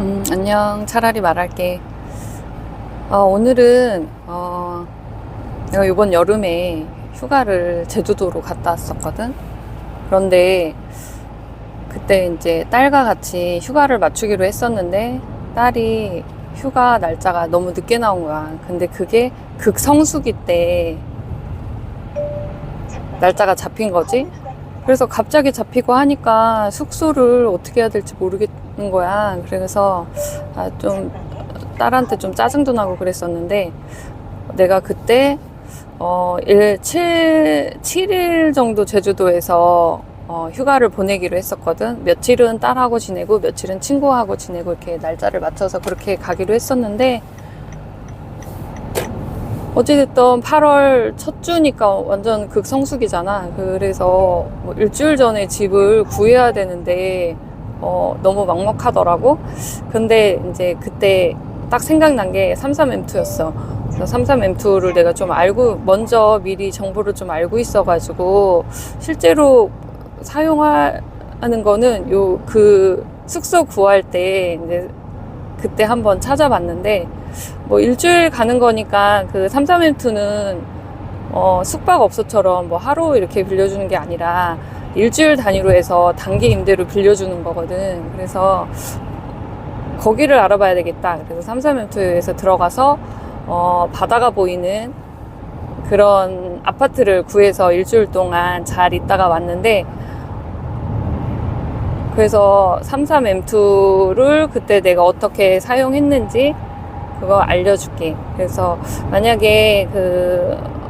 안녕. 차라리 말할게. 오늘은, 내가 이번 여름에 휴가를 제주도로 갔다 왔었거든? 그런데, 그때 이제 딸과 같이 휴가를 맞추기로 했었는데, 딸이 휴가 날짜가 너무 늦게 나온 거야. 근데 그게 극성수기 때 날짜가 잡힌 거지? 그래서 갑자기 잡히고 하니까 숙소를 어떻게 해야 될지 모르겠는 거야. 그래서 좀 딸한테 좀 짜증도 나고 그랬었는데 내가 그때 7일 정도 제주도에서 휴가를 보내기로 했었거든. 며칠은 딸하고 지내고 며칠은 친구하고 지내고 이렇게 날짜를 맞춰서 그렇게 가기로 했었는데 어찌됐든 8월 첫 주니까 완전 극성수기잖아. 그래서 뭐 일주일 전에 집을 구해야 되는데 너무 막막하더라고. 근데 이제 그때 딱 생각난 게 삼삼엠투였어. 그래서 삼삼엠투를 내가 좀 먼저 미리 정보를 좀 알고 있어가지고 실제로 사용하는 거는 그 숙소 구할 때 이제 그때 한번 찾아봤는데 뭐 일주일 가는 거니까 그 삼삼엠투는 숙박업소처럼 뭐 하루 이렇게 빌려주는 게 아니라 일주일 단위로 해서 단기 임대로 빌려주는 거거든. 그래서 거기를 알아봐야 되겠다. 그래서 삼삼엠투에서 들어가서 바다가 보이는 그런 아파트를 구해서 일주일 동안 잘 있다가 왔는데, 그래서 삼삼엠투를 그때 내가 어떻게 사용했는지 그거 알려줄게. 그래서 만약에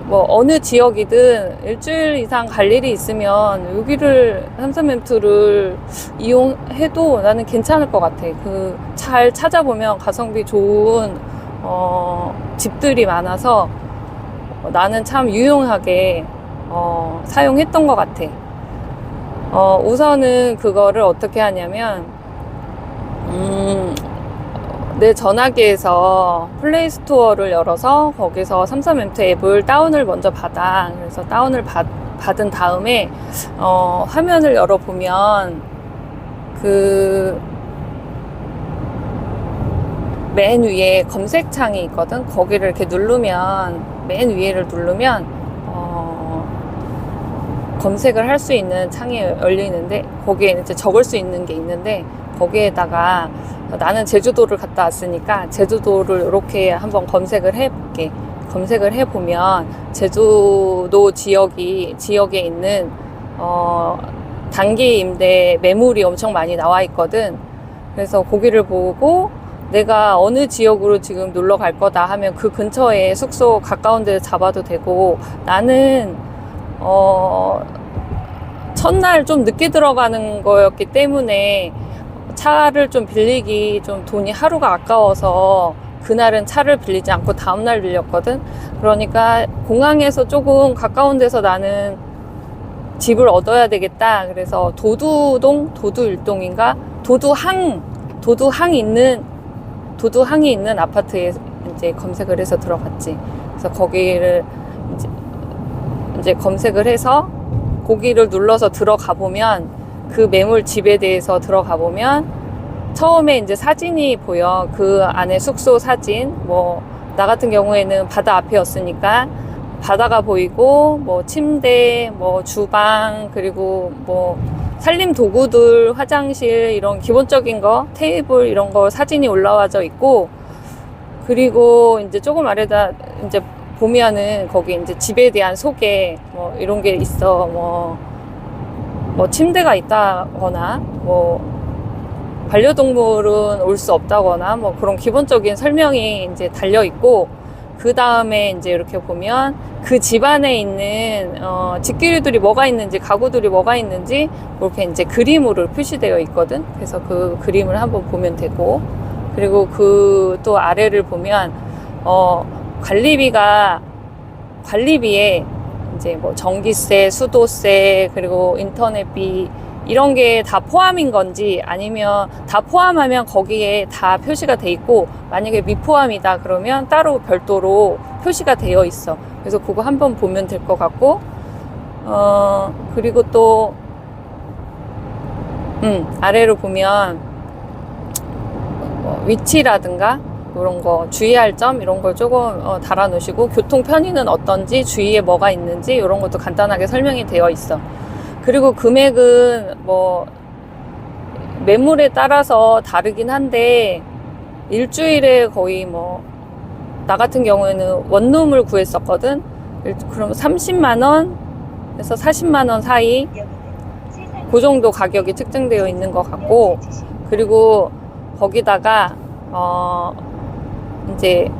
뭐 어느 지역이든 일주일 이상 갈 일이 있으면 여기를 삼삼엠투를 이용해도 나는 괜찮을 것 같아. 잘 찾아보면 가성비 좋은 집들이 많아서 나는 참 유용하게 사용했던 것 같아. 우선은 그거를 어떻게 하냐면 내 전화기에서 플레이스토어를 열어서 거기서 삼삼엠투 앱을 다운을 먼저 받아. 그래서 다운을 받은 다음에 화면을 열어보면 맨 위에 검색창이 있거든. 거기를 이렇게 누르면 맨 위에를 누르면 검색을 할 수 있는 창이 열리는데 거기에 이제 적을 수 있는 게 있는데 거기에다가 나는 제주도를 갔다 왔으니까 제주도를 이렇게 한번 검색을 해볼게. 검색을 해보면 제주도 지역에 있는 단기 임대 매물이 엄청 많이 나와 있거든. 그래서 거기를 보고 내가 어느 지역으로 지금 놀러 갈 거다 하면 그 근처에 숙소 가까운 데 잡아도 되고, 나는 첫날 좀 늦게 들어가는 거였기 때문에 차를 좀 빌리기 좀 돈이 하루가 아까워서 그날은 차를 빌리지 않고 다음날 빌렸거든. 그러니까 공항에서 조금 가까운 데서 나는 집을 얻어야 되겠다. 그래서 도두일동인가? 도두항이 있는 아파트에 이제 검색을 해서 들어갔지. 그래서 거기를 이제 검색을 해서 거기를 눌러서 들어가 보면 그 매물 집에 대해서 들어가 보면 처음에 이제 사진이 보여. 그 안에 숙소 사진. 뭐 나 같은 경우에는 바다 앞이었으니까 바다가 보이고, 뭐 침대, 뭐 주방, 그리고 뭐 살림 도구들, 화장실 이런 기본적인 거, 테이블 이런 거 사진이 올라와져 있고, 그리고 이제 조금 아래다 이제 보면은 거기 이제 집에 대한 소개 뭐 이런 게 있어. 뭐 침대가 있다거나 뭐 반려동물은 올 수 없다거나 뭐 그런 기본적인 설명이 이제 달려 있고, 그 다음에 이제 이렇게 보면 그 집안에 있는 집기류들이 뭐가 있는지, 가구들이 뭐가 있는지 이렇게 이제 그림으로 표시되어 있거든. 그래서 그 그림을 한번 보면 되고, 그리고 그 또 아래를 보면 관리비에 이제 뭐 전기세, 수도세, 그리고 인터넷비 이런 게 다 포함인 건지, 아니면 다 포함하면 거기에 다 표시가 돼 있고, 만약에 미포함이다 그러면 따로 별도로 표시가 되어 있어. 그래서 그거 한번 보면 될 것 같고, 그리고 또 아래로 보면 뭐 위치라든가 이런 거 주의할 점 이런 걸 조금 달아 놓으시고, 교통 편의는 어떤지, 주위에 뭐가 있는지 이런 것도 간단하게 설명이 되어 있어. 그리고 금액은 뭐 매물에 따라서 다르긴 한데, 일주일에 거의 뭐 나 같은 경우에는 원룸을 구했었거든. 그럼 30만원에서 40만원 사이 그 정도 가격이 책정되어 있는 것 같고, 그리고 거기다가 이제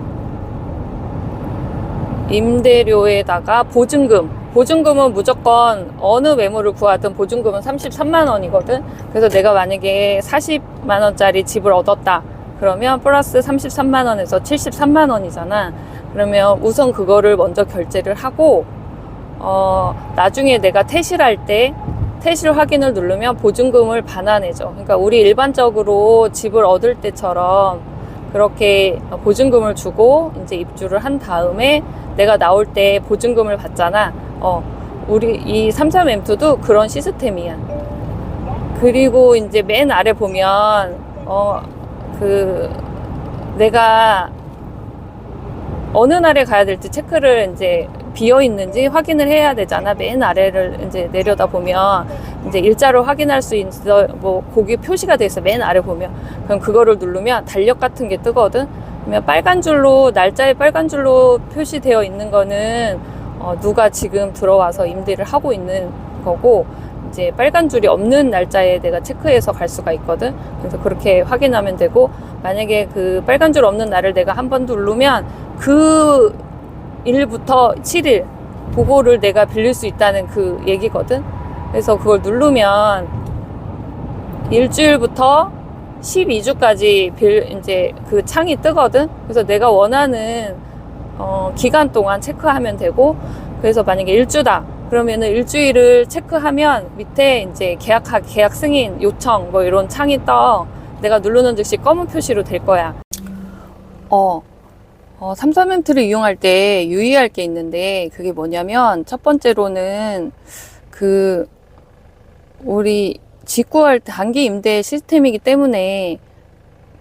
임대료에다가 보증금은 무조건 어느 매물을 구하든 보증금은 33만원이거든. 그래서 내가 만약에 40만원짜리 집을 얻었다 그러면 플러스 33만원에서 73만원이잖아. 그러면 우선 그거를 먼저 결제를 하고, 나중에 내가 퇴실할 때 퇴실 확인을 누르면 보증금을 반환해줘. 그러니까 우리 일반적으로 집을 얻을 때처럼 그렇게 보증금을 주고 이제 입주를 한 다음에 내가 나올 때 보증금을 받잖아. 우리 이 33M2도 그런 시스템이야. 그리고 이제 맨 아래 보면 내가 어느 날에 가야 될지 체크를 이제 비어 있는지 확인을 해야 되잖아. 맨 아래를 이제 내려다 보면 이제 일자로 확인할 수 있어. 뭐 거기 표시가 돼 있어. 맨 아래 보면. 그럼 그거를 누르면 달력 같은 게 뜨거든. 그러면 빨간 줄로, 날짜에 빨간 줄로 표시되어 있는 거는 누가 지금 들어와서 임대를 하고 있는 거고, 이제 빨간 줄이 없는 날짜에 내가 체크해서 갈 수가 있거든. 그래서 그렇게 확인하면 되고, 만약에 그 빨간 줄 없는 날을 내가 한 번 누르면 그 일부터 7일 그거를 내가 빌릴 수 있다는 그 얘기거든. 그래서 그걸 누르면 일주일부터 12주까지 이제 그 창이 뜨거든. 그래서 내가 원하는 기간 동안 체크하면 되고, 그래서 만약에 일주다 그러면은 일주일을 체크하면 밑에 이제 계약 승인 요청 뭐 이런 창이 떠. 내가 누르는 즉시 검은 표시로 될 거야. 33M2를 이용할 때 유의할 게 있는데, 그게 뭐냐면, 첫 번째로는 우리 직구할 때 단기 임대 시스템이기 때문에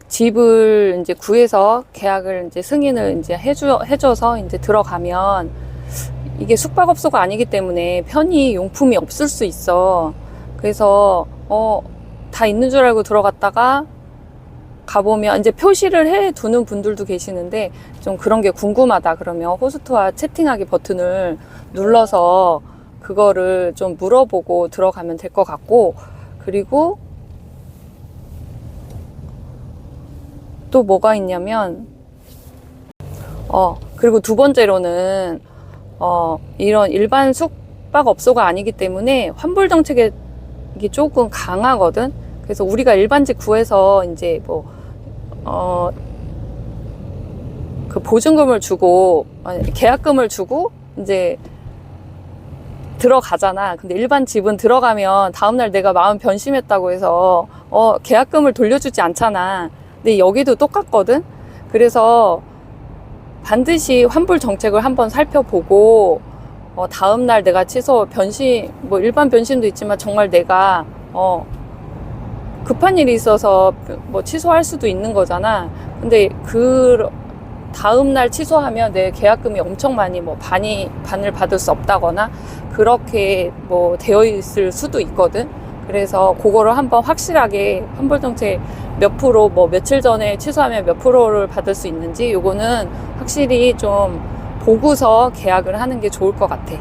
집을 이제 구해서 계약을 이제 승인을 이제 해줘서 이제 들어가면, 이게 숙박업소가 아니기 때문에 편의 용품이 없을 수 있어. 그래서 다 있는 줄 알고 들어갔다가 가보면 이제 표시를 해 두는 분들도 계시는데, 좀 그런 게 궁금하다 그러면 호스트와 채팅하기 버튼을 눌러서 그거를 좀 물어보고 들어가면 될 것 같고, 그리고 또 뭐가 있냐면 그리고 두 번째로는 이런 일반 숙박업소가 아니기 때문에 환불 정책이 조금 강하거든. 그래서 우리가 일반직 구해서 이제 그 보증금을 주고, 계약금을 주고 이제 들어가잖아. 근데 일반 집은 들어가면 다음날 내가 마음 변심했다고 해서 계약금을 돌려주지 않잖아. 근데 여기도 똑같거든. 그래서 반드시 환불 정책을 한번 살펴보고, 다음날 내가 뭐 일반 변심도 있지만 정말 내가 급한 일이 있어서 뭐 취소할 수도 있는 거잖아. 근데 다음날 취소하면 내 계약금이 엄청 많이 반을 받을 수 없다거나 그렇게 뭐 되어 있을 수도 있거든. 그래서 그거를 한번 확실하게 환불 정책 몇 프로, 뭐 며칠 전에 취소하면 몇 프로를 받을 수 있는지, 요거는 확실히 좀 보고서 계약을 하는 게 좋을 것 같아.